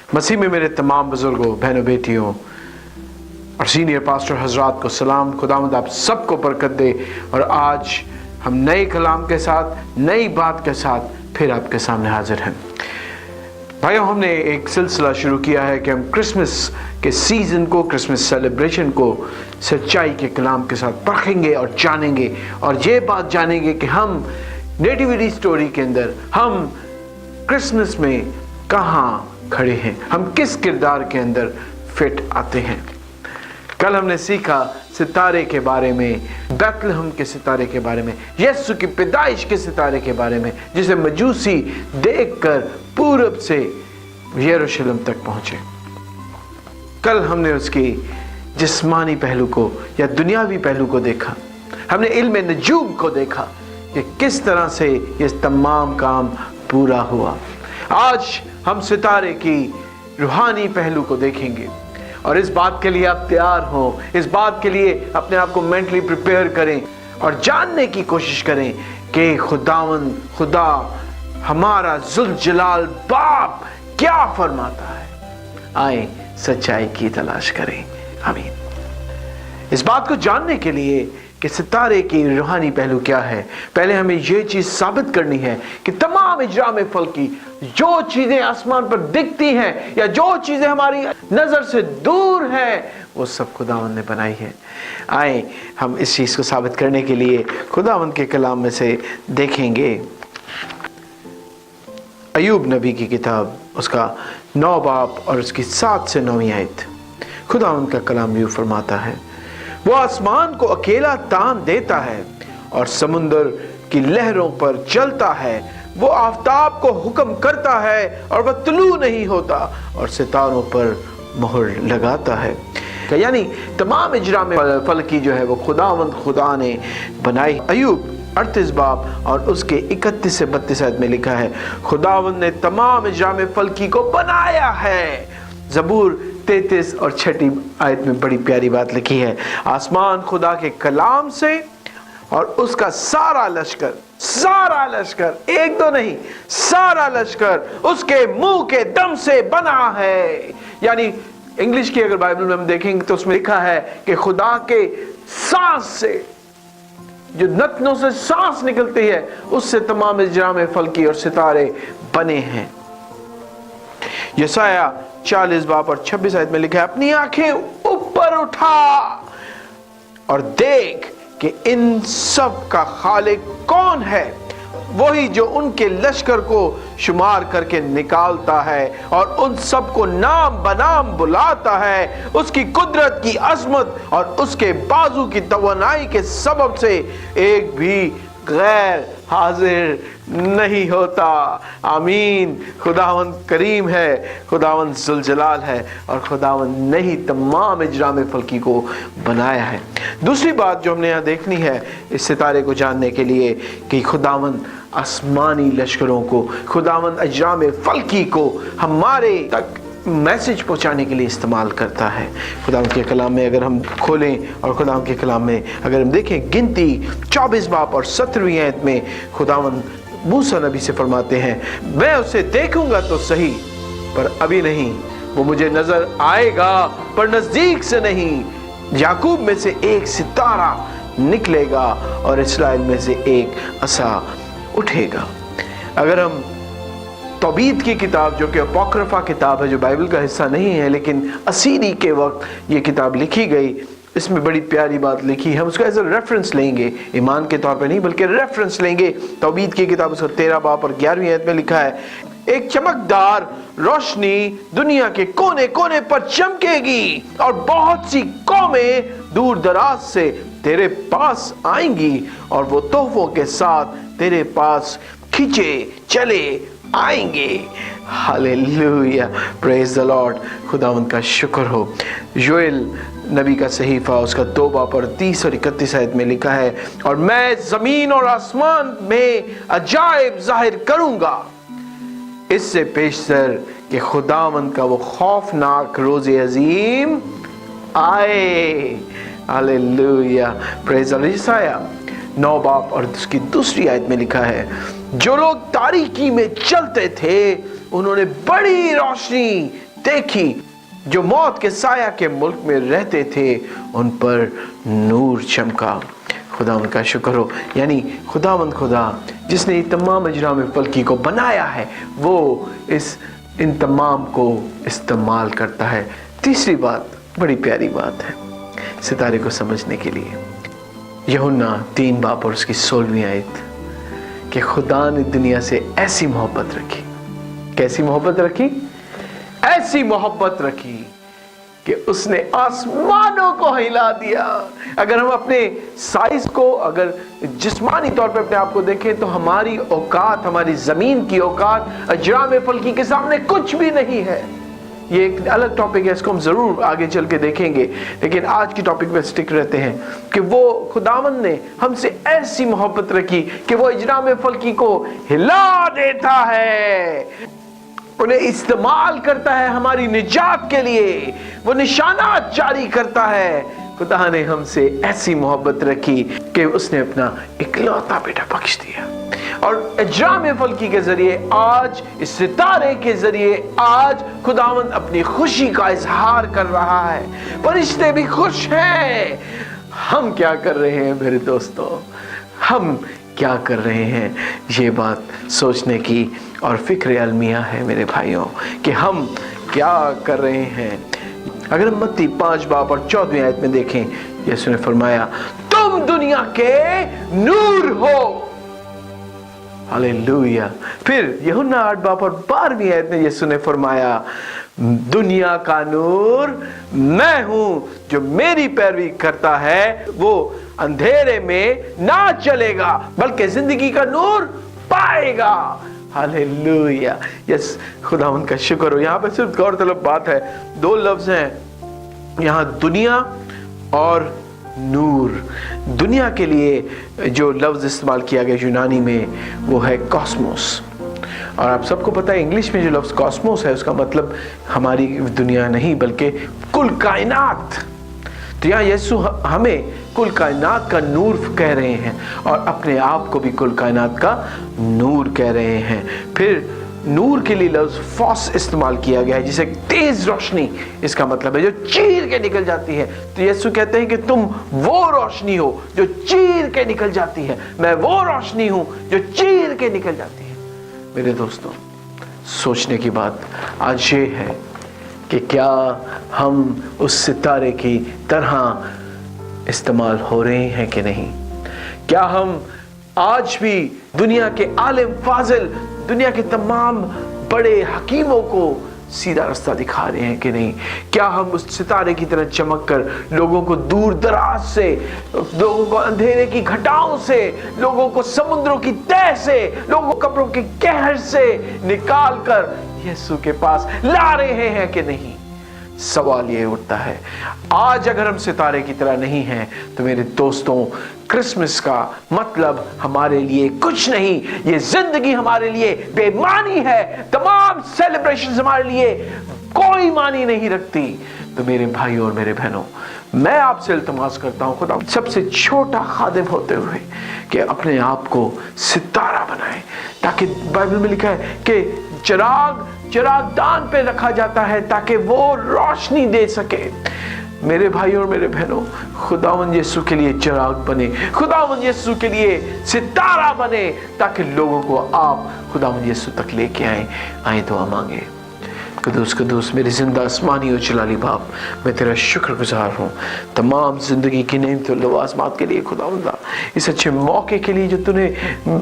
मसीह में मेरे तमाम बुजुर्गों, बहनों, बेटियों और सीनियर पास्टर हजरात को सलाम। खुदावंद आप सबको बरकत दे। और आज हम नए कलाम के साथ, नई बात के साथ फिर आपके सामने हाजिर हैं। भाइयों, हमने एक सिलसिला शुरू किया है कि हम क्रिसमस के सीज़न को, क्रिसमस सेलिब्रेशन को सच्चाई के कलाम के साथ परखेंगे और जानेंगे। और ये बात जानेंगे कि हम नेटिविटी स्टोरी के अंदर, हम क्रिसमस में कहाँ खड़े हैं, हम किस किरदार के अंदर फिट आते हैं। कल हमने सीखा सितारे के बारे में, बैतलहम के सितारे के बारे में, यीशु की पैदाइश के सितारे के बारे में, जिसे मजूसी देखकर पूरब से यरूशलेम तक पहुंचे। कल हमने उसकी जिस्मानी पहलू को या दुनियावी पहलू को देखा। हमने इल्म नजूम को देखा कि किस तरह से ये तमाम काम पूरा हुआ। आज हम सितारे की रूहानी पहलू को देखेंगे और इस बात के लिए आप तैयार हो, इस बात के लिए अपने आप को मेंटली प्रिपेयर करें और जानने की कोशिश करें कि खुदा हमारा जुल जलाल बाप क्या फरमाता है। आए सच्चाई की तलाश करें। आमीन। इस बात को जानने के लिए कि सितारे की रूहानी पहलू क्या है, पहले हमें यह चीज साबित करनी है कि तमाम इजराम फल्की, जो चीजें आसमान पर दिखती हैं या जो चीजें हमारी नजर से दूर हैं, वो सब खुदावंद ने बनाई है। आए हम इस चीज को साबित करने के लिए खुदावंद के कलाम में से देखेंगे। अय्यूब नबी की किताब, उसका 9 बाब और उसकी 7 से 9 आयत। खुदावंद का कलाम यूं फरमाता है, वो आसमान को अकेला तान देता है और समुंदर की लहरों पर चलता है। वो आफताब को हुक्म करता है और वह तुलू नहीं होता और सितारों पर मोहर लगाता है। यानी तमाम इजराम फलकी जो है वो खुदा ने बनाई। अय्यूब 38 बाब और उसके 31 से 32 आयत में लिखा है, खुदावंद ने तमाम इजराम फलकी को बनाया है। जबूर 33 और 6 आयत में बड़ी प्यारी बात लिखी है, आसमान खुदा के कलाम से और उसका सारा लश्कर, एक दो नहीं, सारा लश्कर उसके मुंह के दम से बना है। यानी इंग्लिश की अगर बाइबल में हम देखेंगे तो उसमें लिखा है कि खुदा के सांस से, जो नथनों से सांस निकलती है, उससे तमाम इजराम फलकी और सितारे बने हैं। यशाया 40 बाब और 26 आयत में लिखा है, अपनी आंखें ऊपर उठा और देख कि इन सब का खालिक कौन है, वही जो उनके लश्कर को शुमार करके निकालता है और उन सब को नाम बनाम बुलाता है। उसकी कुदरत की अजमत और उसके बाजू की तवानाई के सबब से एक भी गैर हाजिर नहीं होता। आमीन। खुदावंद करीम है, खुदावंद जुलजलाल है और खुदावंद ने ही तमाम इजराम फलकी को बनाया है। दूसरी बात जो हमने यहाँ देखनी है इस सितारे को जानने के लिए कि खुदावंद आसमानी लश्करों को, खुदावंद इजराम फलकी को हमारे तक मैसेज पहुंचाने के लिए इस्तेमाल करता है। खुदावंद के कलाम में अगर हम खोलें और खुदावंद के कलाम में अगर हम देखें, गिनती 24 बाब और 17वीं आयत में खुदावंद मूसा नबी से फरमाते हैं, मैं उसे देखूंगा तो सही पर अभी नहीं, वो मुझे नजर आएगा पर नजदीक से नहीं। याकूब में से एक सितारा निकलेगा और इस्राएल में से एक असा उठेगा। अगर हम तौबीत की किताब, जो कि अपॉक्रिफा किताब है, जो बाइबल का हिस्सा नहीं है लेकिन असीरी के वक्त ये किताब लिखी गई, इसमें बड़ी प्यारी बात लिखी है। हम उसका एज अ रेफरेंस लेंगे, ईमान के तौर पे नहीं बल्कि रेफरेंस लेंगे। तौबीत की किताब उसका 13 बाब और 11वीं आयत में लिखा है, एक चमकदार रोशनी दुनिया के कोने कोने पर चमकेगी और बहुत सी कौमें दूर दराज से तेरे पास आएंगी और वो तोहफों के साथ तेरे पास खींचे चले आएंगे। Hallelujah, praise the Lord. खुदावंद का शुक्र हो। योएल नबी का सहीफा, उसका 2 बाब और 30 और 31 आयत में लिखा है, और मैं जमीन और आसमान में अजायब जाहिर करूंगा, इससे पेशतर कि खुदावंद का वो खौफनाक रोज़े अजीम आए। Hallelujah, praise the lord. यशाया 9 बाब और उसकी दूसरी आयत में लिखा है, जो लोग तारीकी में चलते थे उन्होंने बड़ी रोशनी देखी। जो मौत के साया के मुल्क में रहते थे उन पर नूर चमका। खुदावंद का शुक्र हो, यानी खुदावंद खुदा जिसने तमाम अजराम फल्की को बनाया है वो इन तमाम को इस्तेमाल करता है। तीसरी बात बड़ी प्यारी बात है सितारे को समझने के लिए। यूहन्ना 3 बाब और उसकी 16वीं आयत कि खुदा ने दुनिया से ऐसी मोहब्बत रखी। कैसी मोहब्बत रखी? ऐसी मोहब्बत रखी कि उसने आसमानों को हिला दिया। अगर हम अपने साइज को, अगर जिस्मानी तौर पे अपने आप को देखें तो हमारी औकात, हमारी जमीन की औकात अजराम फल्की के सामने कुछ भी नहीं है। ये एक अलग टॉपिक है, इसको हम जरूर आगे चल के देखेंगे, लेकिन आज की टॉपिक पे स्टिक रहते हैं कि वो खुदावंद ने हमसे ऐसी मोहब्बत रखी कि वो अजराम फल्की को हिला देता है, उन्हें इस्तेमाल करता है हमारी निजात के लिए, वो निशानात जारी करता है। खुदा ने हमसे ऐसी मोहब्बत रखी कि उसने अपना इकलौता बेटा बख्श दिया। और अजराम फल्की के जरिए आज, इस सितारे के जरिए आज खुदावंद अपनी खुशी का इजहार कर रहा है। फरिश्ते भी खुश हैं। हम क्या कर रहे हैं मेरे दोस्तों? हम क्या कर रहे हैं? ये बात सोचने की और फिक्र अलमिया है मेरे भाइयों कि हम क्या कर रहे हैं। अगर हम मत्ती 5 बाब और 14वीं आयत में देखें, यीशु ने फरमाया तुम दुनिया के नूर हो। हालेलुया। फिर यूहन्ना 8 बाब और 12वीं आयत में यीशु ने फरमाया दुनिया का नूर मैं हूं, जो मेरी पैरवी करता है वो अंधेरे में ना चलेगा बल्कि जिंदगी का नूर पाएगा। हालेलुया। यस, खुदावंद का शुक्र हो। यहाँ पे सिर्फ गौरतलब बात है, 2 लफ्ज हैं यहाँ, दुनिया और नूर। दुनिया के लिए जो लफ्ज इस्तेमाल किया गया यूनानी में वो है कॉस्मोस। और आप सबको पता है इंग्लिश में जो लफ्ज कॉस्मोस है उसका मतलब हमारी दुनिया नहीं बल्कि कुल कायनात। तो यहाँ यीशु हमें कुल कायनात का नूर कह रहे हैं और अपने आप को भी कुल कायनात का नूर कह रहे हैं। फिर नूर के लिए लफ्ज फॉस इस्तेमाल किया गया है जिसे तेज रोशनी इसका मतलब है, जो चीर के निकल जाती है। तो यीशु कहते हैं कि तुम वो रोशनी हो जो चीर के निकल जाती है। मैं वो रोशनी हूं जो चीर के निकल जाती है। मेरे दोस्तों, सोचने की बात आज ये है कि क्या हम उस सितारे की तरह इस्तेमाल हो रहे हैं कि नहीं? क्या हम आज भी दुनिया के आलिम फाजिल, दुनिया के तमाम बड़े हकीमों को सीधा रास्ता दिखा रहे हैं कि नहीं? क्या हम उस सितारे की तरह चमक कर लोगों को दूर दराज से, लोगों को अंधेरे की घटाओं से, लोगों को समुद्रों की तह से, लोगों को कब्रों के कहर से निकाल कर यीशु के पास ला रहे हैं कि नहीं? सवाल ये उठता है। आज अगर हम सितारे की तरह नहीं हैं तो मेरे दोस्तों, क्रिसमस का मतलब हमारे लिए कुछ नहीं, ये जिंदगी हमारे लिए बेमानी है। तमाम सेलिब्रेशंस हमारे लिए कोई मानी नहीं रखती। तो मेरे भाइयों और मेरे बहनों, मैं आपसे इल्तिमास करता हूं खुदा सबसे छोटा खादिम होते हुए कि अपने आप को सितारा बनाएं, ताकि बाइबल में लिखा है कि चिरागदान पे रखा जाता है ताकि वो रोशनी दे सके। मेरे भाइयों और मेरे बहनों, खुदावंद यीशु के लिए चिराग बने, खुदावंद यीशु के लिए सितारा बने, ताकि लोगों को आप खुदावंद यीशु तक लेके आए दुआ मांगे। कदूस कदूस मेरी जिंदा आसमानी और जलाली बाप, मैं तेरा शुक्रगुजार हूँ तमाम जिंदगी की नेमत और लवाज़मात के लिए खुदावंदा, इस अच्छे मौके के लिए जो तूने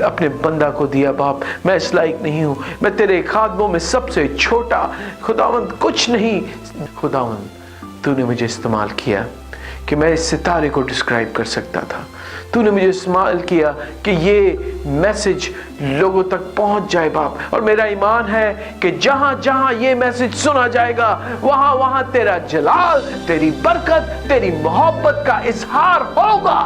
अपने बंदा को दिया बाप। मैं इस लायक नहीं हूँ, मैं तेरे खादमों में सबसे छोटा खुदावंद कुछ नहीं। खुदावंद तूने मुझे इस्तेमाल किया कि मैं इस सितारे को डिस्क्राइब कर सकता था। तूने मुझे इस्तेमाल किया कि ये मैसेज लोगों तक पहुंच जाए बाप। और मेरा ईमान है कि जहां जहां ये मैसेज सुना जाएगा वहां वहां तेरा जलाल, तेरी बरकत, तेरी मोहब्बत का इजहार होगा।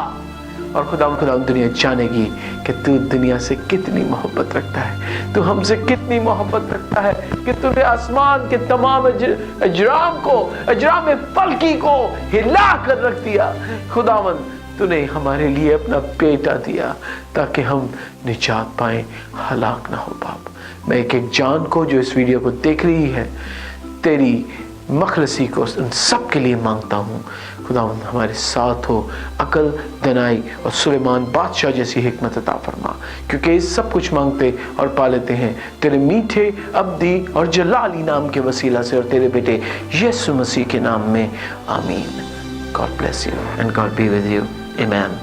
और खुदा दुनिया जानेगी कि तू दुनिया से कितनी मोहब्बत रखता है, तू हमसे कितनी मोहब्बत रखता है कि तूने आसमान के तमाम अजराम को, अजराम फल्की को हिला कर रख दिया। खुदावंद तूने हमारे लिए अपना बेटा दिया ताकि हम निजात पाएं, हलाक ना हो बाप। मैं एक एक जान को जो इस वीडियो को देख रही है तेरी मखलसी को उन सब के लिए मांगता हूँ। खुदावंद हमारे साथ हो, अकल, दनाई और सुलेमान बादशाह जैसी हिकमत अता फरमा, क्योंकि ये सब कुछ मांगते और पा लेते हैं तेरे मीठे, अब्दी और जलाली नाम के वसीला से और तेरे बेटे यीशु मसीह के नाम में, आमीन। God bless you and God be with you. Amen.